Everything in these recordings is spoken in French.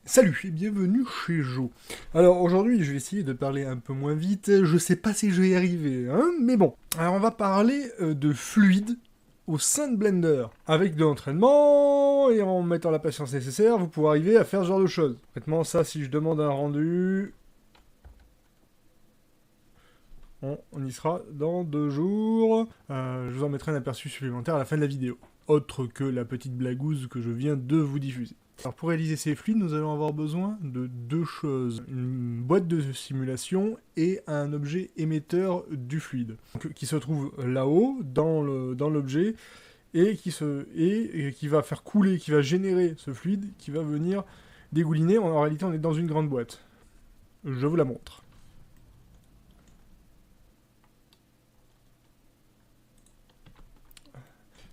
Salut et bienvenue chez Jo. Alors aujourd'hui je vais essayer de parler un peu moins vite, je sais pas si je vais y arriver, hein, mais bon. Alors on va parler de fluide au sein de Blender. Avec de l'entraînement et en mettant la patience nécessaire, vous pourrez arriver à faire ce genre de choses. Honnêtement ça, si je demande un rendu, on y sera dans 2 jours. Je vous en mettrai un aperçu supplémentaire à la fin de la vidéo. Autre que la petite blagouze que je viens de vous diffuser. Alors pour réaliser ces fluides, nous allons avoir besoin de 2 choses. Une boîte de simulation et un objet émetteur du fluide. Donc, qui se trouve là-haut, dans l'objet, et qui va faire couler, qui va générer ce fluide, qui va venir dégouliner. En réalité, on est dans une grande boîte. Je vous la montre.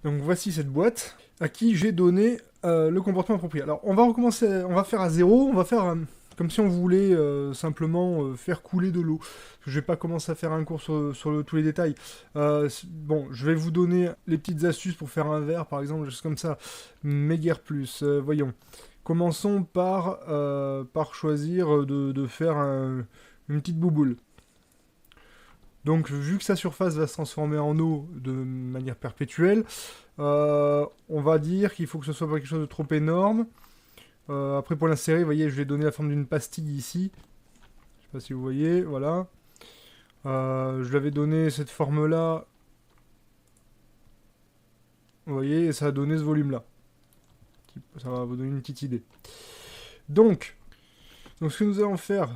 Donc voici cette boîte à qui j'ai donné le comportement approprié. Alors on va recommencer, on va faire à zéro, on va faire comme si on voulait simplement faire couler de l'eau. Je vais pas commencer à faire un cours sur tous les détails. Bon, je vais vous donner les petites astuces pour faire un verre, par exemple, juste comme ça. Mais guère plus. Voyons. Commençons par choisir de faire une petite bouboule. Donc, vu que sa surface va se transformer en eau de manière perpétuelle, on va dire qu'il faut que ce soit pas quelque chose de trop énorme. Après, pour l'insérer, vous voyez, je vais donner la forme d'une pastille ici. Je sais pas si vous voyez, voilà. Je lui avais donné cette forme-là. Vous voyez, et ça a donné ce volume-là. Ça va vous donner une petite idée. Donc ce que nous allons faire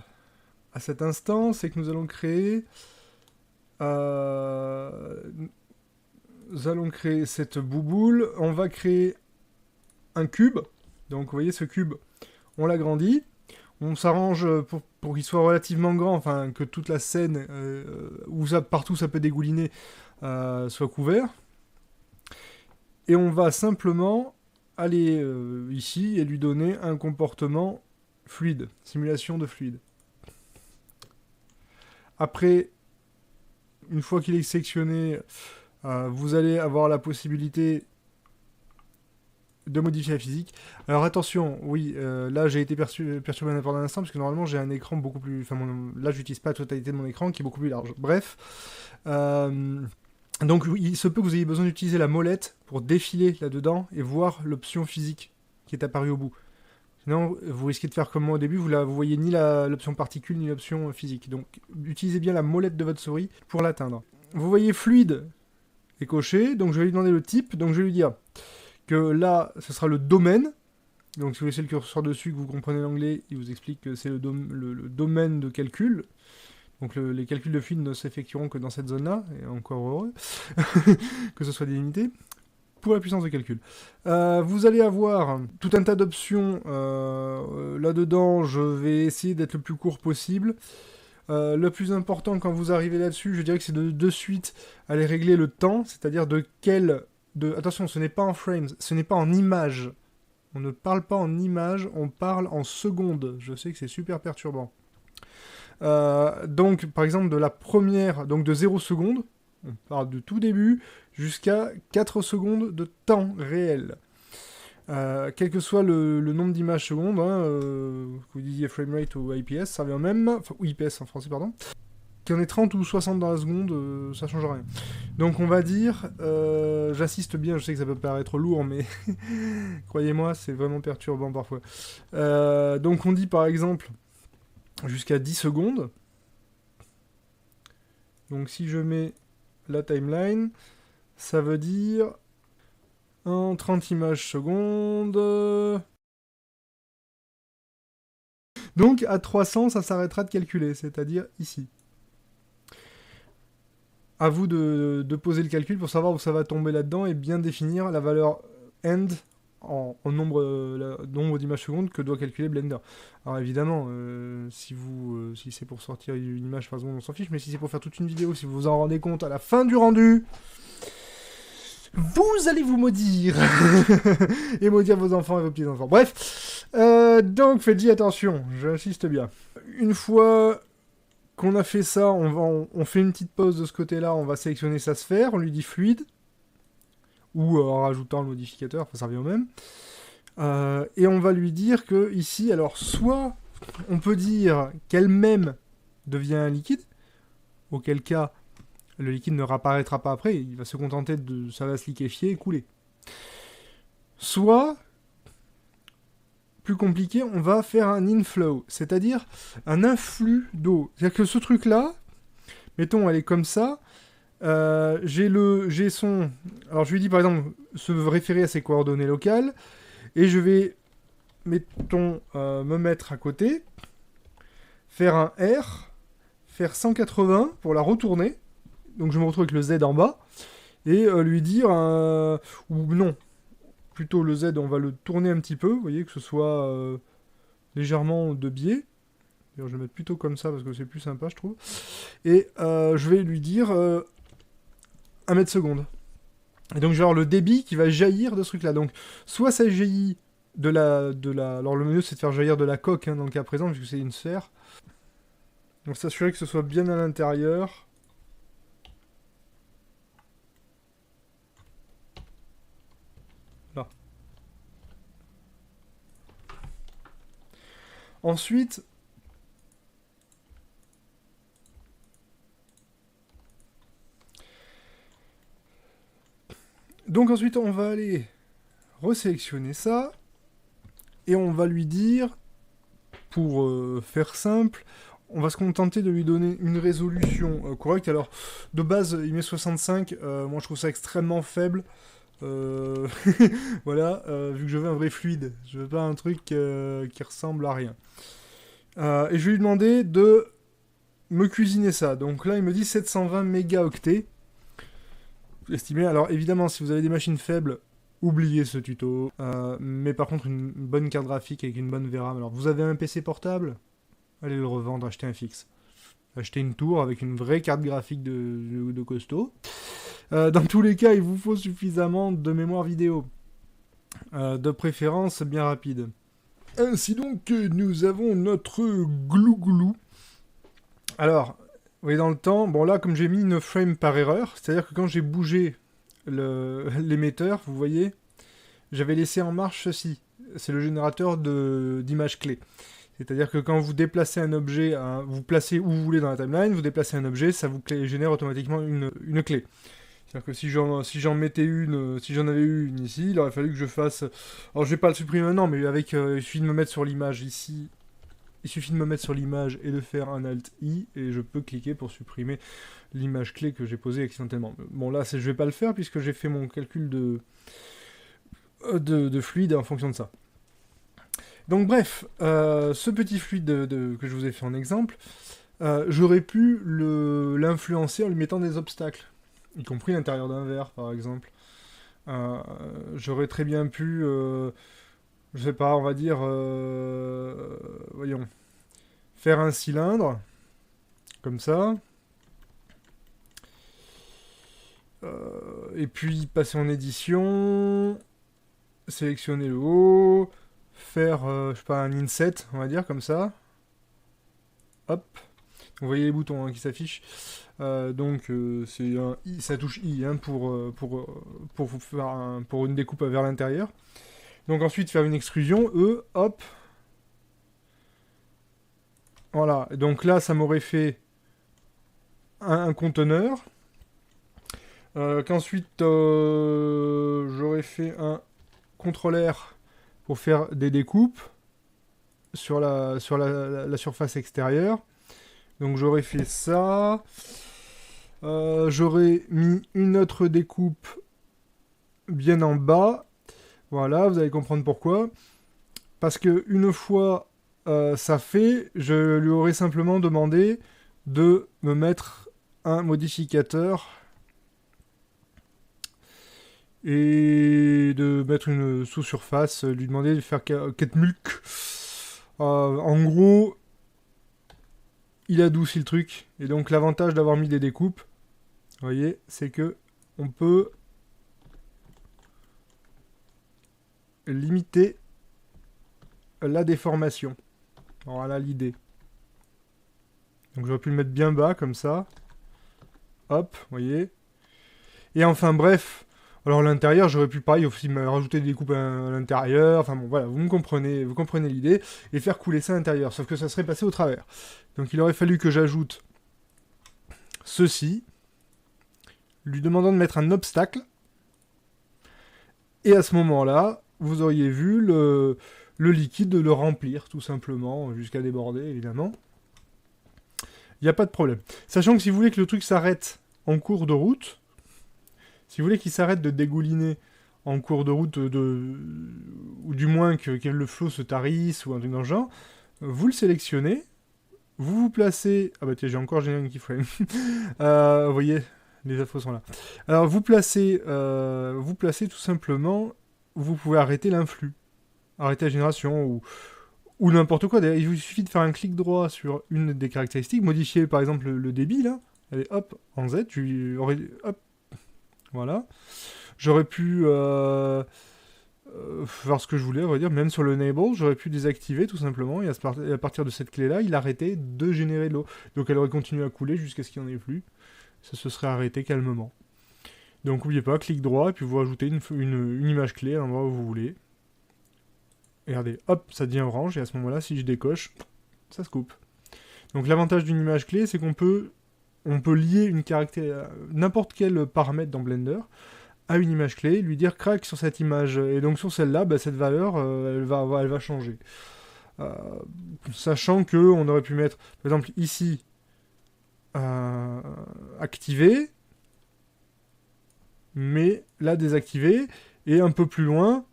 à cet instant, c'est que nous allons créer... nous allons créer cette bouboule. On va créer un cube. Donc vous voyez, ce cube, on l'agrandit. On s'arrange pour qu'il soit relativement grand, enfin que toute la scène, où partout ça peut dégouliner, soit couvert. Et on va simplement aller ici et lui donner un comportement fluide, simulation de fluide. Après, une fois qu'il est sélectionné, vous allez avoir la possibilité de modifier la physique. Alors attention, oui, là j'ai été perturbé pendant un instant, parce que normalement j'ai un écran beaucoup plus... Enfin, là j'utilise pas la totalité de mon écran, qui est beaucoup plus large. Bref, donc il se peut que vous ayez besoin d'utiliser la molette pour défiler là-dedans et voir l'option physique qui est apparue au bout. Sinon, vous risquez de faire comme moi au début, vous voyez ni l'option particule ni l'option physique. Donc utilisez bien la molette de votre souris pour l'atteindre. Vous voyez fluide est coché, donc je vais lui demander le type, donc je vais lui dire que là, ce sera le domaine. Donc si vous laissez le curseur dessus, que vous comprenez l'anglais, il vous explique que c'est le domaine de calcul. Donc les calculs de fluide ne s'effectueront que dans cette zone-là, et encore heureux que ce soit délimité, pour la puissance de calcul. Vous allez avoir tout un tas d'options là-dedans. Je vais essayer d'être le plus court possible. Le plus important quand vous arrivez là-dessus, je dirais que c'est de suite aller régler le temps, c'est-à-dire attention, ce n'est pas en frames, ce n'est pas en images. On ne parle pas en images, on parle en secondes. Je sais que c'est super perturbant. Donc, par exemple, de la première, donc de 0 secondes, on parle du tout début, jusqu'à 4 secondes de temps réel. Quel que soit le nombre d'images secondes, hein, que vous disiez framerate ou IPS, ça revient même, enfin, ou IPS en français, pardon. Qu'il y en ait 30 ou 60 dans la seconde, ça change rien. Donc on va dire, j'insiste bien, je sais que ça peut paraître lourd, mais croyez-moi, c'est vraiment perturbant parfois. Donc on dit par exemple jusqu'à 10 secondes. Donc si je mets la timeline, ça veut dire en 30 images secondes. Donc à 300, ça s'arrêtera de calculer, c'est-à-dire ici. À vous de poser le calcul pour savoir où ça va tomber là-dedans et bien définir la valeur end en nombre d'images secondes que doit calculer Blender. Alors évidemment, si c'est pour sortir une image par seconde, on s'en fiche, mais si c'est pour faire toute une vidéo, si vous vous en rendez compte à la fin du rendu, vous allez vous maudire et maudire vos enfants et vos petits-enfants. Bref, donc faites-y attention, j'insiste bien. Une fois qu'on a fait ça, on fait une petite pause de ce côté-là, on va sélectionner sa sphère, on lui dit fluide, ou en rajoutant le modificateur, enfin ça revient au même. Et on va lui dire que ici, alors soit on peut dire qu'elle-même devient un liquide, auquel cas le liquide ne réapparaîtra pas après, il va se contenter de... ça va se liquéfier et couler. Soit, plus compliqué, on va faire un inflow, c'est-à-dire un influx d'eau. C'est-à-dire que ce truc-là, mettons, elle est comme ça, j'ai son... Alors je lui dis par exemple, se référer à ses coordonnées locales, et je vais, mettons, me mettre à côté, faire un R, faire 180 pour la retourner, donc je me retrouve avec le Z en bas, et lui dire, ou non, plutôt le Z, on va le tourner un petit peu, vous voyez, que ce soit légèrement de biais. D'ailleurs, je vais le mettre plutôt comme ça parce que c'est plus sympa, je trouve. Et je vais lui dire 1 mètre seconde. Et donc, je vais avoir le débit qui va jaillir de ce truc-là. Donc, soit ça jaillit de la... Alors, le mieux, c'est de faire jaillir de la coque, hein, dans le cas présent, puisque c'est une sphère. Donc, s'assurer que ce soit bien à l'intérieur. Là. Ensuite... Donc, ensuite, on va aller resélectionner ça. Et on va lui dire, pour faire simple, on va se contenter de lui donner une résolution correcte. Alors, de base, il met 65. Moi, je trouve ça extrêmement faible. Voilà, vu que je veux un vrai fluide. Je veux pas un truc qui ressemble à rien. Et je vais lui demander de me cuisiner ça. Donc là, il me dit 720 mégaoctets. Estimé. Alors, évidemment, si vous avez des machines faibles, oubliez ce tuto. Mais par contre, une bonne carte graphique avec une bonne VRAM. Alors, vous avez un PC portable? Allez le revendre, achetez un fixe. Achetez une tour avec une vraie carte graphique de costaud. Dans tous les cas, il vous faut suffisamment de mémoire vidéo. De préférence bien rapide. Ainsi donc, nous avons notre glouglou. Alors, vous voyez dans le temps, bon là, comme j'ai mis une frame par erreur, c'est-à-dire que quand j'ai bougé l'émetteur, vous voyez, j'avais laissé en marche ceci. C'est le générateur d'images clés. C'est-à-dire que quand vous déplacez un objet, vous placez où vous voulez dans la timeline, vous déplacez un objet, ça vous génère automatiquement une clé. C'est-à-dire que si j'en mettais une, si j'en avais eu une ici, il aurait fallu que je fasse... Alors je vais pas le supprimer maintenant, mais avec, il suffit de me mettre sur l'image ici. Il suffit de me mettre sur l'image et de faire un Alt-I, et je peux cliquer pour supprimer l'image clé que j'ai posée accidentellement. Bon là, je vais pas le faire, puisque j'ai fait mon calcul de fluide en fonction de ça. Donc bref, ce petit fluide que je vous ai fait en exemple, j'aurais pu l'influencer en lui mettant des obstacles, y compris l'intérieur d'un verre par exemple. J'aurais très bien pu, je sais pas, on va dire, voyons, faire un cylindre, comme ça, et puis passer en édition, sélectionner le haut, faire, je sais pas, un inset, on va dire, comme ça. Hop. Vous voyez les boutons, hein, qui s'affichent. Donc, c'est un I, ça touche I, hein, pour une découpe vers l'intérieur. Donc ensuite, faire une extrusion, E, hop. Voilà. Donc là, ça m'aurait fait un conteneur. Qu'ensuite, j'aurais fait un contrôleur pour faire des découpes sur la surface extérieure. Donc j'aurais fait ça. J'aurais mis une autre découpe bien en bas. Voilà, vous allez comprendre pourquoi. Parce que une fois ça fait, je lui aurais simplement demandé de me mettre un modificateur et de mettre une sous-surface, lui demander de faire 4 mulk. En gros, il adoucit le truc. Et donc l'avantage d'avoir mis des découpes, vous voyez, c'est que on peut limiter la déformation. Voilà l'idée. Donc j'aurais pu le mettre bien bas, comme ça. Hop, vous voyez. Et enfin bref, Alors l'intérieur, j'aurais pu pareil aussi me rajouter des découpes à l'intérieur, enfin bon voilà, vous comprenez l'idée, et faire couler ça à l'intérieur, sauf que ça serait passé au travers. Donc il aurait fallu que j'ajoute ceci, lui demandant de mettre un obstacle, et à ce moment-là, vous auriez vu le liquide le remplir, tout simplement, jusqu'à déborder, évidemment. Il n'y a pas de problème. Sachant que si vous voulez que le truc s'arrête en cours de route, si vous voulez qu'il s'arrête de dégouliner en cours de route, ou du moins que le flot se tarisse, ou un truc dans le genre, vous le sélectionnez, vous vous placez... Ah bah tiens, j'ai encore généré une keyframe. Vous voyez, les infos sont là. Alors vous placez tout simplement, vous pouvez arrêter l'influx, arrêter la génération, ou n'importe quoi. D'ailleurs, il vous suffit de faire un clic droit sur une des caractéristiques, modifier par exemple le débit, là. Allez, hop, en Z, hop, voilà. J'aurais pu faire ce que je voulais, on va dire, même sur le enable, j'aurais pu désactiver tout simplement, et à partir de cette clé-là, il arrêtait de générer de l'eau. Donc elle aurait continué à couler jusqu'à ce qu'il n'y en ait plus. Ça se serait arrêté calmement. Donc n'oubliez pas, clic droit, et puis vous rajoutez une image clé à l'endroit où vous voulez. Et regardez, hop, ça devient orange, et à ce moment-là, si je décoche, ça se coupe. Donc l'avantage d'une image clé, c'est qu'on peut lier une caractère, n'importe quel paramètre dans Blender, à une image clé, lui dire crack sur cette image, et donc sur celle-là, bah, cette valeur, elle va changer. Sachant que on aurait pu mettre, par exemple ici, activer, mais là désactiver, et un peu plus loin,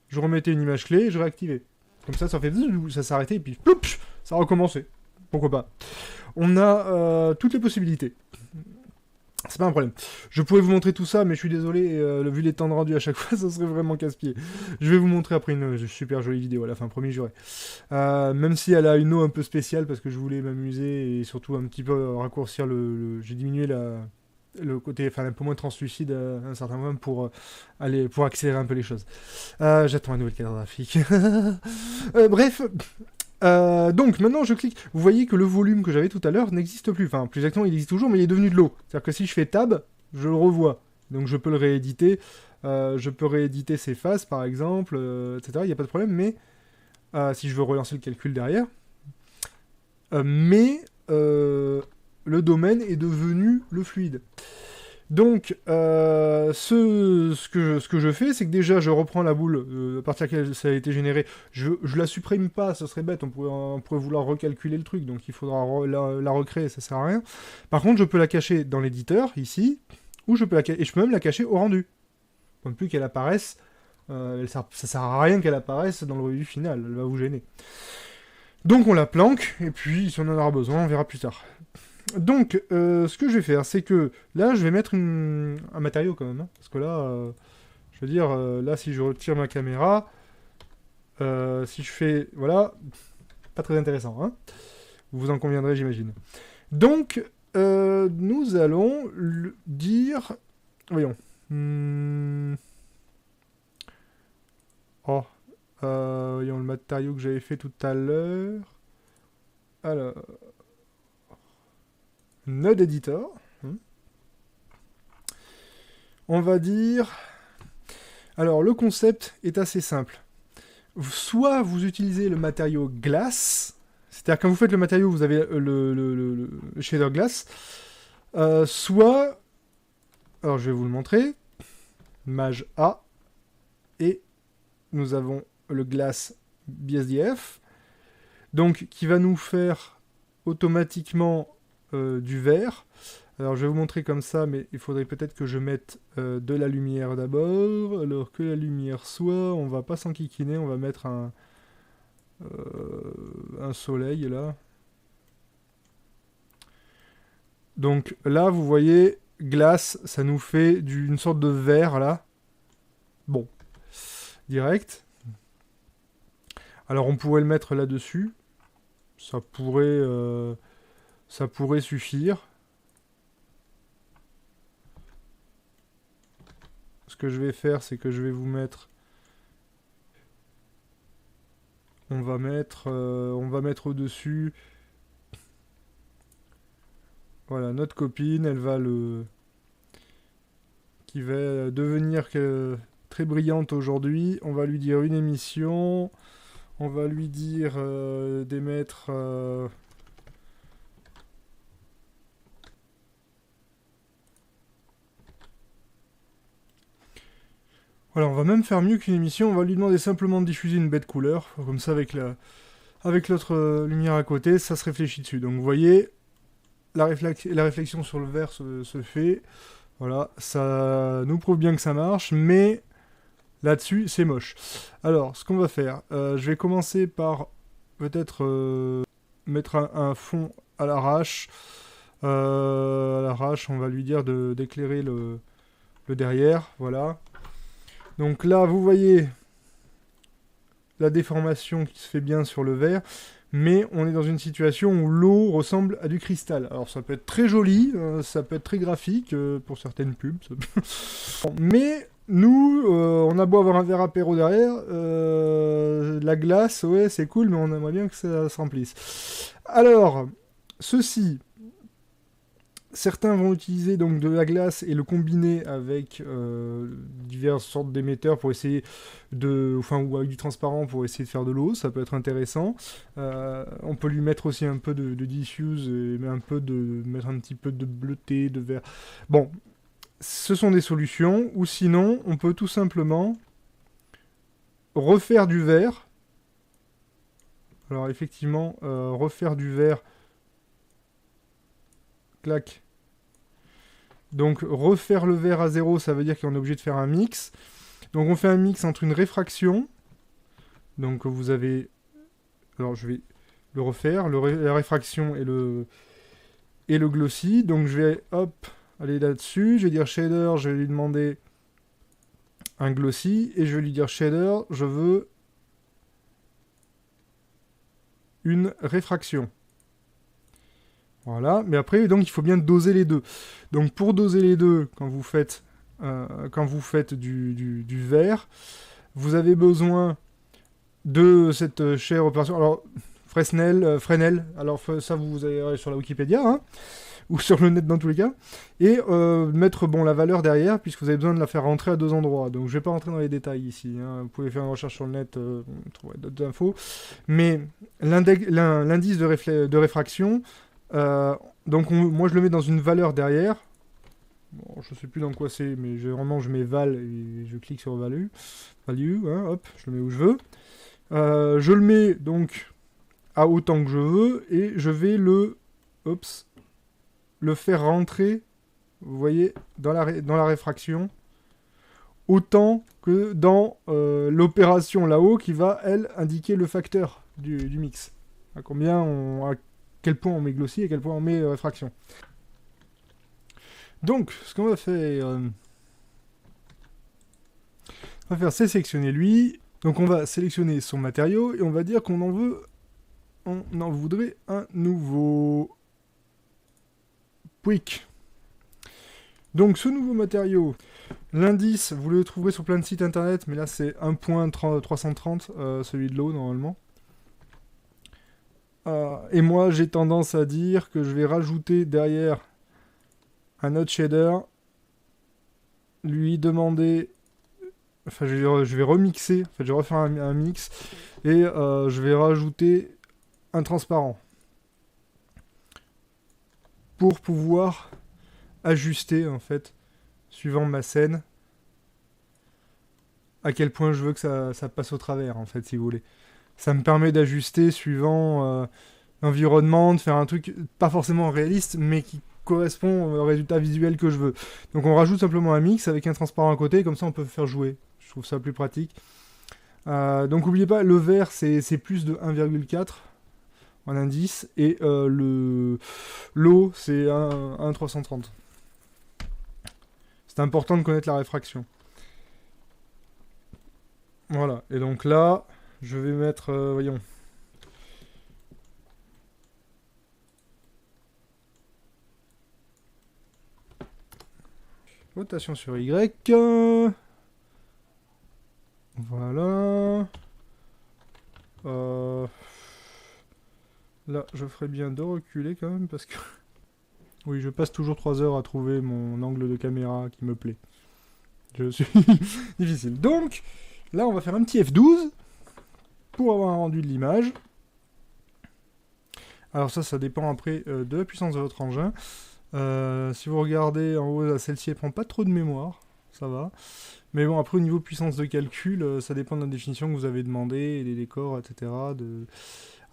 je remettais une image clé et je réactivais. Comme ça fait ça s'arrêtait et puis ploup, ça recommençait. Pourquoi pas. On a toutes les possibilités. C'est pas un problème. Je pourrais vous montrer tout ça, mais je suis désolé, vu les temps de rendu à chaque fois, ça serait vraiment casse-pied. Je vais vous montrer après une super jolie vidéo à la fin, promis, juré. Même si elle a une eau un peu spéciale, parce que je voulais m'amuser et surtout un petit peu raccourcir j'ai diminué le côté, enfin un peu moins translucide à un certain moment pour accélérer un peu les choses. J'attends un nouvel cadre graphique. Bref, donc maintenant je clique. Vous voyez que le volume que j'avais tout à l'heure n'existe plus. Enfin, plus exactement, il existe toujours, mais il est devenu de l'eau. C'est-à-dire que si je fais tab, je le revois. Donc je peux le rééditer. Je peux rééditer ses faces, par exemple, etc. Il n'y a pas de problème, mais si je veux relancer le calcul derrière. Le domaine est devenu le fluide. Donc, ce que je fais, c'est que déjà, je reprends la boule à partir de laquelle ça a été généré. Je la supprime pas, ça serait bête, on pourrait vouloir recalculer le truc, donc il faudra la recréer, ça sert à rien. Par contre, je peux la cacher dans l'éditeur, ici, ou je peux et je peux même la cacher au rendu. Pour ne plus qu'elle apparaisse, ça sert à rien qu'elle apparaisse dans le rendu final, elle va vous gêner. Donc on la planque, et puis si on en aura besoin, on verra plus tard. Donc, ce que je vais faire, c'est que là, je vais mettre un matériau quand même. Hein, parce que là, je veux dire, là, si je retire ma caméra, si je fais... Voilà, pas très intéressant. Hein, vous en conviendrez, j'imagine. Donc, nous allons dire... Voyons. Oh. Voyons le matériau que j'avais fait tout à l'heure. Alors... Node Editor. On va dire... Alors, le concept est assez simple. Soit vous utilisez le matériau glace, c'est-à-dire quand vous faites le matériau, vous avez le shader glace, soit... Alors, je vais vous le montrer. Maj A. Et nous avons le glace BSDF. Donc, qui va nous faire automatiquement du vert. Alors je vais vous montrer comme ça, mais il faudrait peut-être que je mette de la lumière d'abord. Alors que la lumière soit, on va pas s'enquiquiner, on va mettre un soleil là. Donc là, vous voyez, glace, ça nous fait une sorte de vert là. Bon, direct. Alors on pourrait le mettre là-dessus. Ça pourrait suffire. Ce que je vais faire, c'est que je vais vous mettre... On va mettre au-dessus... Voilà, notre copine, elle va le... qui va devenir très brillante aujourd'hui. On va lui dire une émission. On va lui dire d'émettre... Voilà, on va même faire mieux qu'une émission. On va lui demander simplement de diffuser une bête couleur. Comme ça, avec l'autre lumière à côté, ça se réfléchit dessus. Donc vous voyez, la réflexion sur le vert se fait. Voilà, ça nous prouve bien que ça marche, mais là-dessus, c'est moche. Alors, ce qu'on va faire, je vais commencer par peut-être mettre un fond à l'arrache. À l'arrache, on va lui dire d'éclairer le derrière, voilà. Donc là, vous voyez la déformation qui se fait bien sur le verre, mais on est dans une situation où l'eau ressemble à du cristal. Alors ça peut être très joli, ça peut être très graphique pour certaines pubs, mais nous, on a beau avoir un verre apéro derrière, la glace, ouais, c'est cool, mais on aimerait bien que ça se remplisse. Alors, ceci... Certains vont utiliser donc de la glace et le combiner avec diverses sortes d'émetteurs pour essayer ou avec du transparent pour essayer de faire de l'eau, ça peut être intéressant. On peut lui mettre aussi un peu de diffuse et mettre un petit peu de bleuté, de vert. Bon, ce sont des solutions, ou sinon on peut tout simplement refaire du vert. Alors effectivement, refaire du vert. Clac. Donc refaire le verre à 0, ça veut dire qu'on est obligé de faire un mix. Donc on fait un mix entre une réfraction. Donc vous avez... Alors je vais le refaire. La réfraction et le glossy. Donc je vais, hop, aller là-dessus. Je vais dire shader, je vais lui demander un glossy. Et je vais lui dire shader, je veux une réfraction. Voilà, mais après, donc, il faut bien doser les deux. Donc, pour doser les deux, quand vous faites du vert, vous avez besoin de cette chère opération. Alors, Fresnel, alors ça, vous allez sur la Wikipédia, hein, ou sur le net dans tous les cas, et mettre la valeur derrière, puisque vous avez besoin de la faire rentrer à deux endroits. Donc, je vais pas rentrer dans les détails ici. Hein. Vous pouvez faire une recherche sur le net, trouver d'autres infos. Mais l'indice de réfraction... donc moi je le mets dans une valeur derrière. Bon, je sais plus dans quoi c'est, mais généralement je mets val et je clique sur value, hein, hop, je le mets où je veux. Je le mets donc à autant que je veux et je vais le faire rentrer, vous voyez, dans la réfraction, autant que dans l'opération là-haut qui va, elle, indiquer le facteur du mix. À quel point on met glossy et à quel point on met réfraction. Donc, ce qu'on va faire, c'est sélectionner lui. Donc, on va sélectionner son matériau et on va dire qu'on en voudrait un nouveau. Pouic. Donc, ce nouveau matériau, l'indice, vous le trouverez sur plein de sites internet, mais là, c'est 1.330, celui de l'eau, normalement. Et moi, j'ai tendance à dire que je vais rajouter derrière un autre shader, lui demander... Enfin, je vais remixer, en fait, je vais refaire un mix, et je vais rajouter un transparent. Pour pouvoir ajuster, en fait, suivant ma scène, à quel point je veux que ça passe au travers, en fait, si vous voulez. Ça me permet d'ajuster suivant l'environnement, de faire un truc pas forcément réaliste, mais qui correspond au résultat visuel que je veux. Donc on rajoute simplement un mix avec un transparent à côté, comme ça on peut faire jouer. Je trouve ça plus pratique. Donc n'oubliez pas, le vert c'est plus de 1,4 en indice, et l'eau c'est 1,330. C'est important de connaître la réfraction. Voilà, et donc là, je vais mettre, voyons... Rotation sur Y. Voilà. Là, je ferais bien de reculer quand même parce que... Oui, je passe toujours 3 heures à trouver mon angle de caméra qui me plaît. Je suis difficile. Donc, là, on va faire un petit F12 pour avoir un rendu de l'image. Alors ça dépend après de la puissance de votre engin. Si vous regardez en haut, celle-ci, elle prend pas trop de mémoire. Ça va. Mais bon, après, au niveau puissance de calcul, ça dépend de la définition que vous avez demandé, des décors, etc.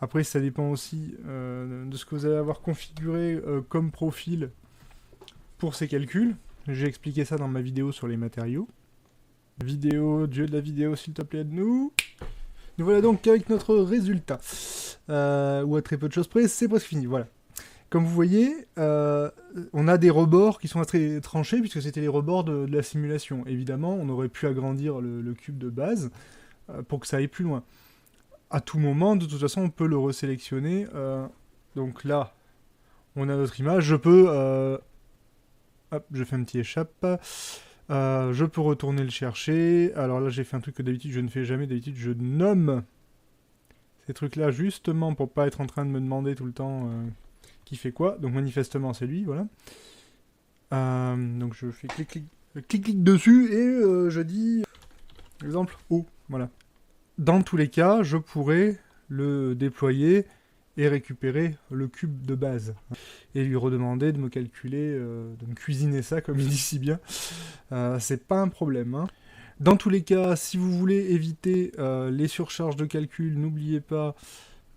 Après, ça dépend aussi de ce que vous allez avoir configuré comme profil pour ces calculs. J'ai expliqué ça dans ma vidéo sur les matériaux. Vidéo, dieu de la vidéo, s'il te plaît, aide-nous. Nous voilà donc avec notre résultat. Ou à très peu de choses près, c'est presque fini, voilà. Comme vous voyez, on a des rebords qui sont très tranchés, puisque c'était les rebords de la simulation. Évidemment, on aurait pu agrandir le cube de base pour que ça aille plus loin. À tout moment, de toute façon, on peut le resélectionner. Donc là, on a notre image. Je peux... hop, je fais un petit échappe. Je peux retourner le chercher. Alors là, j'ai fait un truc que d'habitude je ne fais jamais. D'habitude, je nomme ces trucs-là justement pour pas être en train de me demander tout le temps qui fait quoi. Donc manifestement, c'est lui, voilà. Donc je fais clic dessus et je dis, exemple, O, voilà. Dans tous les cas, je pourrais le déployer et récupérer le cube de base. Et lui redemander de me calculer, de me cuisiner ça, comme il dit si bien. C'est pas un problème, hein. Dans tous les cas, si vous voulez éviter les surcharges de calcul, n'oubliez pas,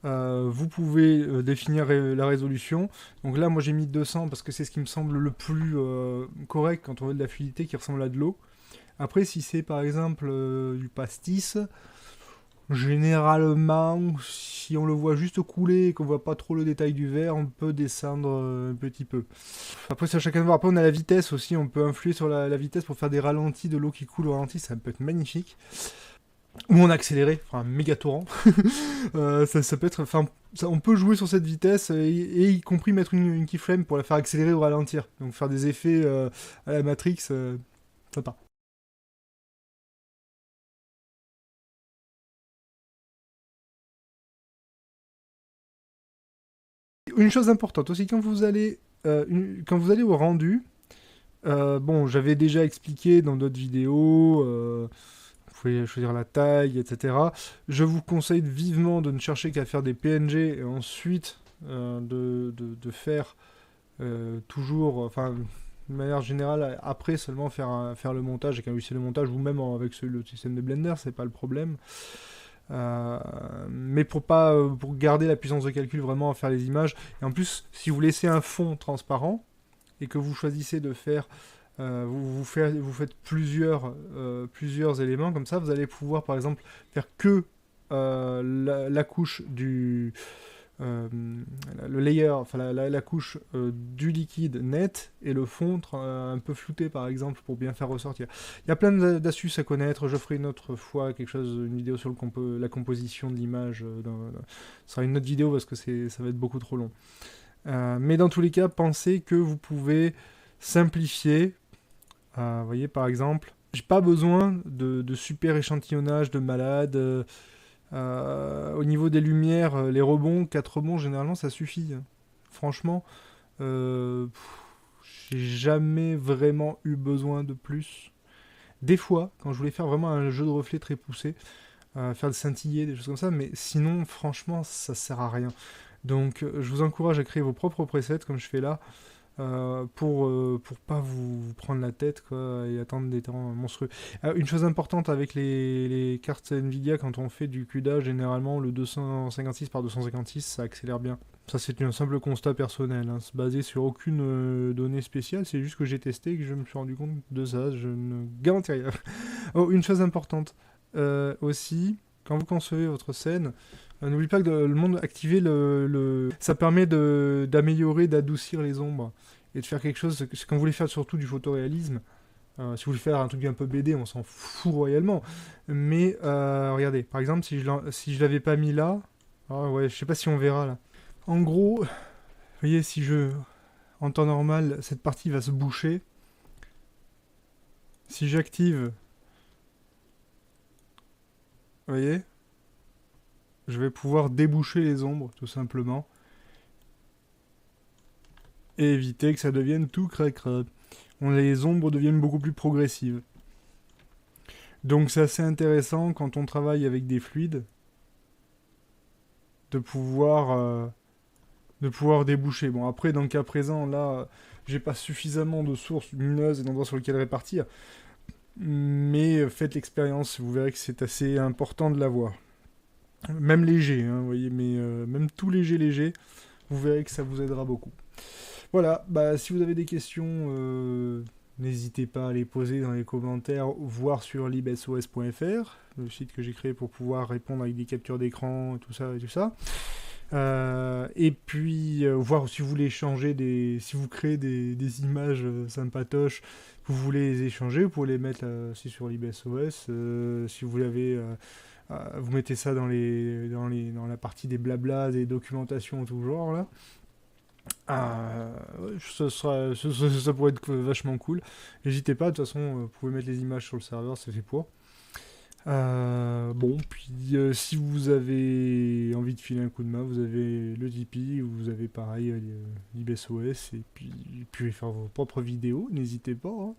vous pouvez définir la résolution. Donc là, moi j'ai mis 200 parce que c'est ce qui me semble le plus correct quand on veut de la fluidité qui ressemble à de l'eau. Après, si c'est par exemple du pastis, généralement, si on le voit juste couler et qu'on voit pas trop le détail du verre, on peut descendre un petit peu. Après, c'est à chacun de voir. Après, on a la vitesse aussi. On peut influer sur la vitesse pour faire des ralentis, de l'eau qui coule au ralenti. Ça peut être magnifique. Ou en accéléré, enfin, méga torrent. Ça peut être... Enfin, on peut jouer sur cette vitesse et y compris mettre une keyframe pour la faire accélérer ou ralentir. Donc faire des effets à la Matrix, sympa. Une chose importante aussi, quand vous allez au rendu, bon, j'avais déjà expliqué dans d'autres vidéos, vous pouvez choisir la taille, etc. Je vous conseille vivement de ne chercher qu'à faire des PNG et ensuite de faire toujours, enfin, de manière générale, après seulement faire le montage avec un logiciel de montage ou même avec le système de Blender, c'est pas le problème. Mais pour garder la puissance de calcul vraiment à faire les images. Et en plus, si vous laissez un fond transparent et que vous choisissez de faire, vous faites plusieurs éléments comme ça, vous allez pouvoir par exemple faire que la couche euh, le layer, enfin la couche du liquide net et le fond un peu flouté par exemple pour bien faire ressortir. Il y a plein d'astuces à connaître, je ferai une autre fois une vidéo sur la composition de l'image, ce sera une autre vidéo parce que ça va être beaucoup trop long. Mais dans tous les cas, pensez que vous pouvez simplifier, vous voyez par exemple, j'ai pas besoin de super échantillonnage de malade. Au niveau des lumières, les rebonds, 4 rebonds, généralement, ça suffit. Franchement, j'ai jamais vraiment eu besoin de plus. Des fois, quand je voulais faire vraiment un jeu de reflets très poussé, faire de scintiller, des choses comme ça, mais sinon, franchement, ça sert à rien. Donc, je vous encourage à créer vos propres presets, comme je fais là, pour pas vous prendre la tête quoi, et attendre des temps monstrueux. Une chose importante avec les cartes Nvidia, quand on fait du CUDA, généralement le 256 par 256, ça accélère bien. Ça c'est un simple constat personnel, hein. C'est basé sur aucune donnée spéciale, c'est juste que j'ai testé et que je me suis rendu compte de ça, je ne garantis rien. Oh, une chose importante aussi, quand vous concevez votre scène, n'oubliez pas que le monde activé, ça permet d'améliorer, d'adoucir les ombres et de faire quelque chose. Quand vous voulez faire surtout du photoréalisme, si vous voulez faire un truc un peu BD, on s'en fout royalement. Mais regardez, par exemple, si je l'avais pas mis là, ouais, je sais pas si on verra là. En gros, vous voyez, en temps normal, cette partie va se boucher. Si j'active, vous voyez, je vais pouvoir déboucher les ombres, tout simplement. Et éviter que ça devienne tout cracra. Les ombres deviennent beaucoup plus progressives. Donc c'est assez intéressant quand on travaille avec des fluides de pouvoir déboucher. Bon, après, dans le cas présent, là, j'ai pas suffisamment de sources lumineuses et d'endroits sur lesquels répartir. Mais faites l'expérience, vous verrez que c'est assez important de l'avoir. Même léger, hein, vous voyez, mais même tout léger, vous verrez que ça vous aidera beaucoup. Voilà, bah, si vous avez des questions, n'hésitez pas à les poser dans les commentaires, voire sur libsos.fr, le site que j'ai créé pour pouvoir répondre avec des captures d'écran, tout ça et tout ça. Et puis, voir si vous voulez changer si vous créez des images sympatoches, vous voulez les échanger, vous pouvez les mettre aussi sur libsos. Si vous l'avez, vous mettez ça dans la partie des blablas, des documentations, tout genre là. Ouais, ça pourrait être vachement cool. N'hésitez pas, de toute façon, vous pouvez mettre les images sur le serveur, c'est fait pour. Bon, puis si vous avez envie de filer un coup de main, vous avez le Tipeee, vous avez pareil l'IBSOS, et puis faire vos propres vidéos, n'hésitez pas. Hein.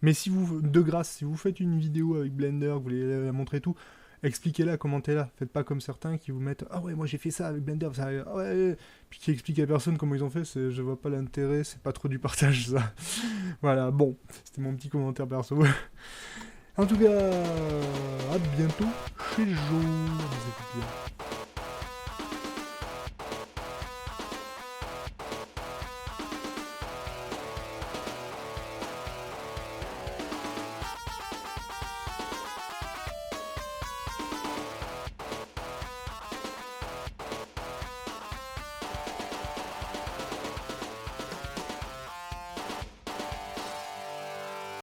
Mais de grâce, si vous faites une vidéo avec Blender, vous voulez la montrer tout, expliquez-la, commentez-la. Faites pas comme certains qui vous mettent « Ah ouais, moi j'ai fait ça avec Blender, ça... Ah ouais !» Puis qui expliquent à personne comment ils ont fait, je vois pas l'intérêt, c'est pas trop du partage ça. Voilà, bon, c'était mon petit commentaire perso. En tout cas, à bientôt chez Joe.